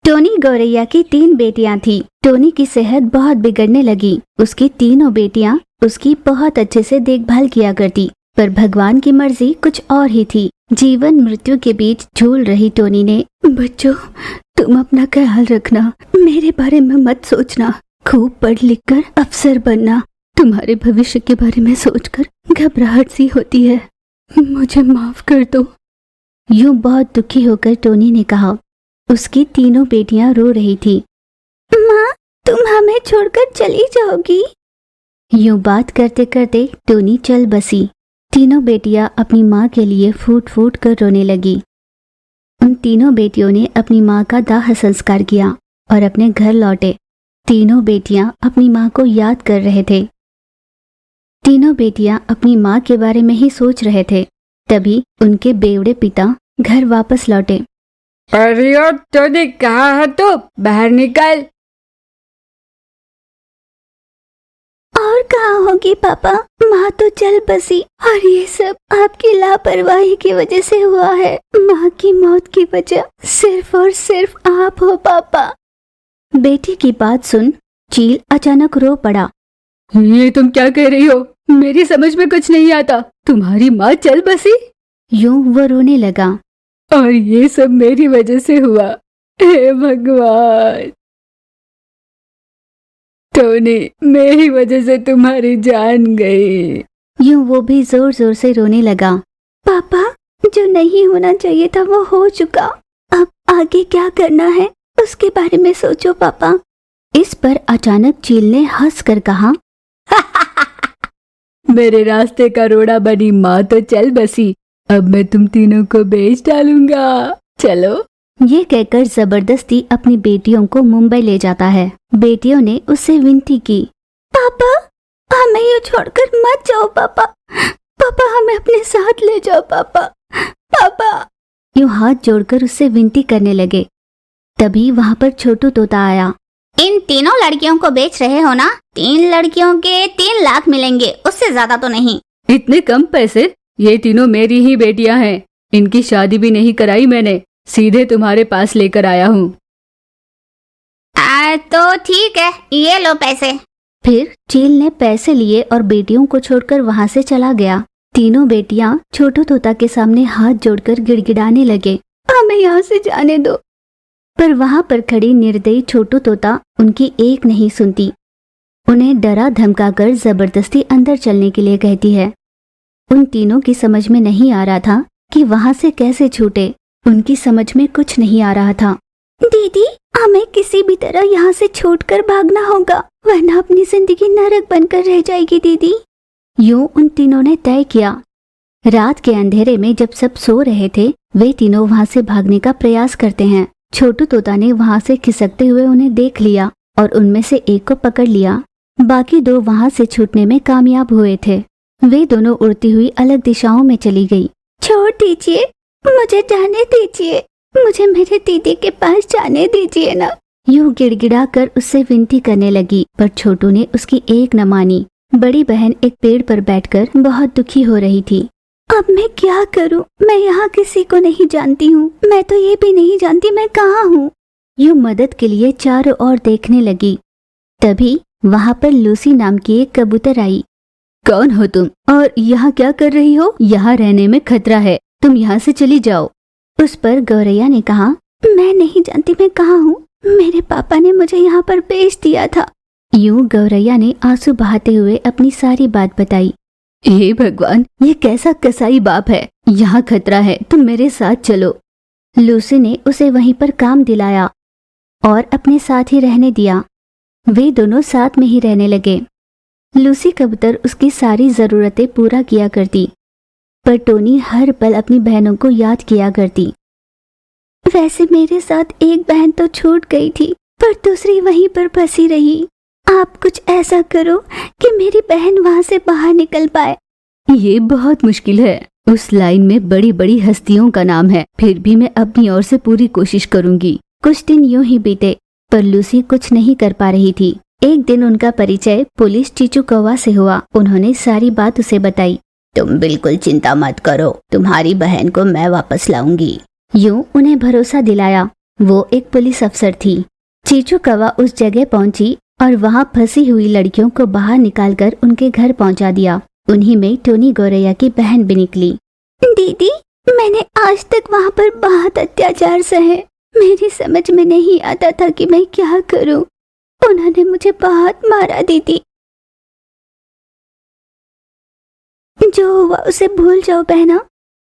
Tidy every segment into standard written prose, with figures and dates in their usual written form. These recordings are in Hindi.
टोनी गौरैया की 3 बेटियां थी। टोनी की सेहत बहुत बिगड़ने लगी। उसकी तीनों बेटियां उसकी बहुत अच्छे से देखभाल किया करती, पर भगवान की मर्जी कुछ और ही थी। जीवन मृत्यु के बीच झूल रही टोनी ने, बच्चों तुम अपना ख्याल रखना, मेरे बारे में मत सोचना, खूब पढ़ लिख कर अफसर बनना। तुम्हारे भविष्य के बारे में सोचकर घबराहट सी होती है, मुझे माफ कर दो। यूं बहुत दुखी होकर टोनी ने कहा। उसकी तीनों बेटियां रो रही थी। माँ, तुम हमें छोड़कर चली जाओगी? यूं बात करते करते टोनी चल बसी। तीनों बेटियां अपनी माँ के लिए फूट फूट कर रोने लगी। उन तीनों बेटियों ने अपनी माँ का दाह संस्कार किया और अपने घर लौटे। तीनों बेटियां अपनी माँ को याद कर रहे थे। तीनों बेटियां अपनी माँ के बारे में ही सोच रहे थे। तभी उनके बेवड़े पिता घर वापस लौटे। अरे ओ टोनी, कहाँ है तू? बाहर निकल। और कहाँ होगी पापा? माँ तो चल बसी और ये सब आपकी लापरवाही की वजह से हुआ है। माँ की मौत की वजह सिर्फ और सिर्फ आप हो पापा। बेटी की बात सुन चील अचानक रो पड़ा। ये तुम क्या कह रही हो? मेरी समझ में कुछ नहीं आता। तुम्हारी माँ चल बसी? यूं वो रोने लगा। और ये सब मेरी वजह से हुआ। हे भगवान! टोनी, मेरी वजह से तुम्हारी जान गई। यूं वो भी जोर जोर से रोने लगा। पापा, जो नहीं होना चाहिए था वो हो चुका। अब आगे क्या करना है उसके बारे में सोचो पापा। इस पर अचानक चील ने हंस कर कहा, मेरे रास्ते का रोड़ा बनी माँ तो चल बसी। अब मैं तुम तीनों को बेच डालूंगा। चलो। ये कहकर जबरदस्ती अपनी बेटियों को मुंबई ले जाता है। बेटियों ने उससे विनती की, पापा हमें यूं छोड़कर मत जाओ पापा। पापा हमें अपने साथ ले जाओ पापा। पापा यूं हाथ जोड़कर उससे विनती करने लगे। तभी वहाँ पर छोटू तोता आया। इन तीनों लड़कियों को बेच रहे हो ना? 3 लड़कियों के 3 लाख मिलेंगे, उससे ज्यादा तो नहीं। इतने कम पैसे? ये तीनों मेरी ही बेटियां हैं। इनकी शादी भी नहीं कराई मैंने, सीधे तुम्हारे पास लेकर आया हूँ। तो ठीक है, ये लो पैसे। फिर चील ने पैसे लिए और बेटियों को छोड़कर वहाँ से चला गया। तीनों बेटियां छोटू तोता के सामने हाथ जोड़कर गिड़गिड़ाने लगे, हमें यहाँ से जाने दो। पर वहाँ पर खड़ी निर्दयी छोटू तोता उनकी एक नहीं सुनती। उन्हें डरा धमका कर जबरदस्ती अंदर चलने के लिए कहती है। उन तीनों की समझ में नहीं आ रहा था कि वहाँ से कैसे छूटे। उनकी समझ में कुछ नहीं आ रहा था। दीदी, हमें किसी भी तरह यहाँ से छूटकर भागना होगा, वरना अपनी जिंदगी नरक बनकर रह जाएगी दीदी। यूं उन तीनों ने तय किया। रात के अंधेरे में जब सब सो रहे थे, वे तीनों वहाँ से भागने का प्रयास करते हैं। छोटू तोता ने वहाँ से खिसकते हुए उन्हें देख लिया और उनमें से एक को पकड़ लिया। बाकी 2 वहाँ से छूटने में कामयाब हुए थे। वे दोनों उड़ती हुई अलग दिशाओं में चली गई। छोड़ दीजिए, मुझे जाने दीजिए, मुझे मेरे दीदी के पास जाने दीजिए ना। यूं गिड़गिड़ा कर उससे विनती करने लगी, पर छोटू ने उसकी एक न मानी। बड़ी बहन एक पेड़ पर बैठकर बहुत दुखी हो रही थी। अब मैं क्या करूं? मैं यहाँ किसी को नहीं जानती हूँ। मैं तो ये भी नहीं जानती मैं कहाँ हूँ। यूं मदद के लिए चारों ओर देखने लगी। तभी वहाँ पर लूसी नाम की एक कबूतर आई। कौन हो तुम और यहाँ क्या कर रही हो? यहाँ रहने में खतरा है, तुम यहाँ से चली जाओ। उस पर गौरैया ने कहा, मैं नहीं जानती मैं कहाँ हूँ, मेरे पापा ने मुझे यहाँ पर बेच दिया था। यूं गौरैया ने आंसू बहाते हुए अपनी सारी बात बताई। हे भगवान, ये कैसा कसाई बाप है, यहाँ खतरा है, तुम मेरे साथ चलो। लूसी ने उसे वहीं पर काम दिलाया और अपने साथ ही रहने दिया। वे दोनों साथ में ही रहने लगे। लूसी कबूतर उसकी सारी जरूरतें पूरा किया करती, पर टोनी हर पल अपनी बहनों को याद किया करती। वैसे मेरे साथ एक बहन तो छूट गई थी, पर दूसरी वहीं पर फंसी रही। आप कुछ ऐसा करो कि मेरी बहन वहां से बाहर निकल पाए। ये बहुत मुश्किल है, उस लाइन में बड़ी बड़ी हस्तियों का नाम है, फिर भी मैं अपनी ओर से पूरी कोशिश करूंगी। कुछ दिन यूं ही बीते, पर लूसी कुछ नहीं कर पा रही थी। एक दिन उनका परिचय पुलिस चीचू कौवा से हुआ। उन्होंने सारी बात उसे बताई। तुम बिल्कुल चिंता मत करो, तुम्हारी बहन को मैं वापस लाऊंगी। यूं उन्हें भरोसा दिलाया। वो एक पुलिस अफसर थी। चीचू कौवा उस जगह पहुंची और वहां फंसी हुई लड़कियों को बाहर निकालकर उनके घर पहुंचा दिया। उन्हीं में टोनी गौरैया की बहन भी निकली। दीदी, मैंने आज तक वहां पर बहुत अत्याचार सहे। मेरी समझ में नहीं आता था कि मैं क्या करूं। उन्होंने मुझे बहुत मारा दीदी। जो हुआ उसे भूल जाओ बहना।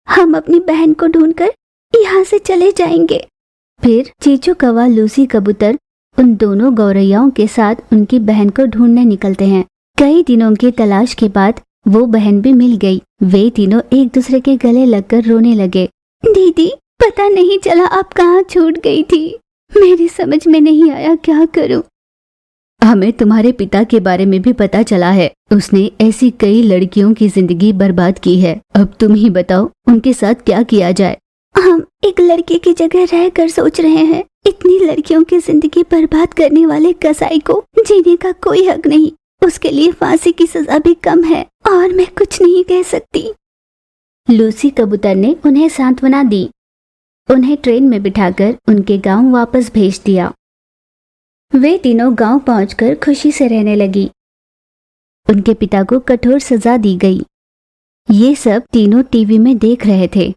हम अपनी बहन को ढूंढकर यहाँ से चले जाएंगे। फिर चीचू कौवा, लूसी कबूतर उन दोनों गौरैयाओं के साथ उनकी बहन को ढूंढने निकलते हैं। कई दिनों की तलाश के बाद वो बहन भी मिल गई। वे तीनों एक दूसरे के गले लगकर रोने लगे। दीदी, पता नहीं चला आप कहाँ छूट गई थी। मेरी समझ में नहीं आया क्या करूं। हमें तुम्हारे पिता के बारे में भी पता चला है। उसने ऐसी कई लड़कियों की जिंदगी बर्बाद की है। अब तुम ही बताओ उनके साथ क्या किया जाए। हम एक लड़के की जगह रहकर सोच रहे हैं। इतनी लड़कियों की जिंदगी बर्बाद करने वाले कसाई को जीने का कोई हक नहीं। उसके लिए फांसी की सजा भी कम है और मैं कुछ नहीं कह सकती। लूसी कबूतर ने उन्हें सांत्वना दी। उन्हें ट्रेन में बिठाकर उनके गांव वापस भेज दिया। वे तीनों गांव पहुंचकर खुशी से रहने लगी। उनके पिता को कठोर सजा दी गई। ये सब तीनों टीवी में देख रहे थे।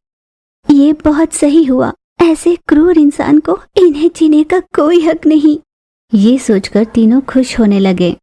ये बहुत सही हुआ। ऐसे क्रूर इंसान को इन्हें जीने का कोई हक नहीं। ये सोचकर तीनों खुश होने लगे।